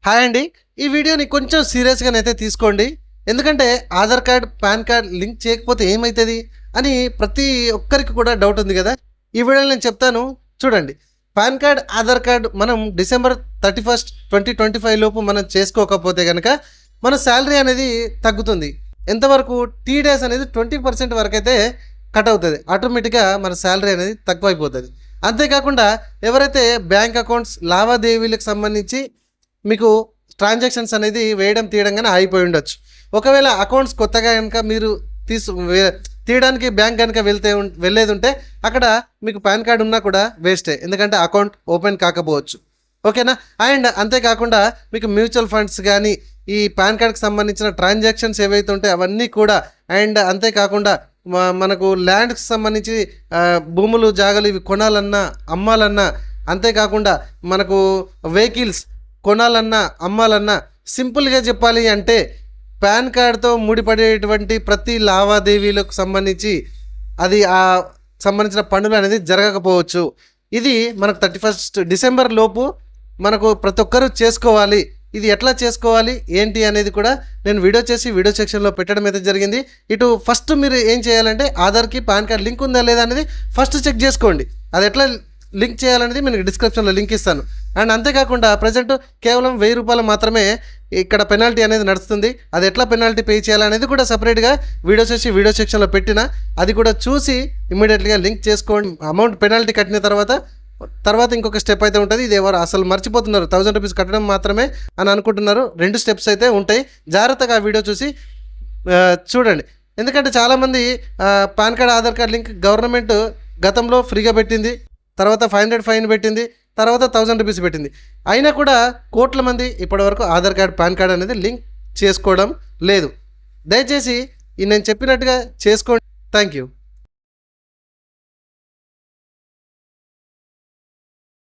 Hi అండి. ఈ వీడియోని కొంచెం సీరియస్‌గానైతే తీసుకోండి. ఎందుకంటే Aadhaar card, pan card link చేయకపోతే ఏమైతది అని ప్రతి ఒక్కరికి కూడా డౌట్ ఉంది కదా! ఈ వీడియోలో నేను చెప్తాను చూడండి. పాన్ కార్డ్, ఆధార్ కార్డ్ మనం డిసెంబర్ 31, 2025 లోపు మనం చేసుకోకపోతే గనక మన సాలరీ అనేది తగ్గుతుంది. ఎంతవరకు? టీ డేస్ అనేది 20% వరకైతే కట్ అవుతది. ఆటోమేటిక్‌గా మన సాలరీ అనేది తక్కువైపోతది. అంతేకాకుండా ఎవరైతే బ్యాంక్ అకౌంట్స్ లావాదేవీలకు సంబంధించి మీకు ట్రాన్సాక్షన్స్ అనేది వేయడం తీయడంగానే ఆగిపోయి ఉండొచ్చు. ఒకవేళ అకౌంట్స్ కొత్తగా కనుక మీరు తీయడానికి బ్యాంక్ కనుక వెళ్ళేది ఉంటే అక్కడ మీకు పాన్ కార్డ్ ఉన్నా కూడా వేస్టే. ఎందుకంటే అకౌంట్ ఓపెన్ కాకపోవచ్చు. ఓకేనా? అండ్ అంతేకాకుండా మీకు మ్యూచువల్ ఫండ్స్ కానీ ఈ పాన్ కార్డ్కి సంబంధించిన ట్రాన్సాక్షన్స్ ఏవైతే ఉంటాయో అవన్నీ కూడా, అండ్ అంతేకాకుండా మనకు ల్యాండ్కి సంబంధించి భూములు జాగాలు ఇవి కొనాలన్నా అమ్మాలన్నా, అంతేకాకుండా మనకు వెహికల్స్ కొనాలన్నా అమ్మాలన్నా, సింపుల్గా చెప్పాలి అంటే పాన్ కార్డ్తో ముడిపడేటువంటి ప్రతి లావాదేవీలకు సంబంధించి అది సంబంధించిన పనులు అనేది జరగకపోవచ్చు. ఇది మనకు 31 డిసెంబర్ లోపు మనకు ప్రతి ఒక్కరూ చేసుకోవాలి. ఇది ఎట్లా చేసుకోవాలి ఏంటి అనేది కూడా నేను వీడియో సెక్షన్లో పెట్టడం అయితే జరిగింది. ఇటు ఫస్ట్ మీరు ఏం చేయాలంటే ఆధార్కి పాన్ కార్డ్ లింక్ ఉందా లేదా అనేది ఫస్ట్ చెక్ చేసుకోండి. అది ఎట్లా లింక్ చేయాలనేది నేను డిస్క్రిప్షన్లో లింక్ ఇస్తాను. అండ్ అంతేకాకుండా ప్రజెంట్ కేవలం 1000 రూపాయలు మాత్రమే ఇక్కడ పెనాల్టీ అనేది నడుస్తుంది. అది ఎట్లా పెనాల్టీ పే చేయాలనేది కూడా సపరేట్గా వీడియో సెక్షన్లో పెట్టిన, అది కూడా చూసి ఇమ్మీడియట్గా లింక్ చేసుకోండి. అమౌంట్ పెనాల్టీ కట్టిన తర్వాత ఇంకొక స్టెప్ అయితే ఉంటుంది. ఇది ఎవరు అసలు మర్చిపోతున్నారు, 1000 రూపీస్ కట్టడం మాత్రమే అని అనుకుంటున్నారు. 2 స్టెప్స్ అయితే ఉంటాయి. జాగ్రత్తగా ఆ వీడియో చూసి చూడండి. ఎందుకంటే చాలామంది pan card, Aadhaar card link government గతంలో ఫ్రీగా పెట్టింది, తర్వాత 500 ఫైన్ పెట్టింది, తర్వాత 1000 రూపీస్ పెట్టింది. అయినా కూడా కోట్ల మంది ఇప్పటివరకు ఆధార్ కార్డ్, పాన్ కార్డ్ అనేది లింక్ చేసుకోవడం లేదు. దయచేసి నేను చెప్పినట్టుగా చేసుకోండి. Thank you.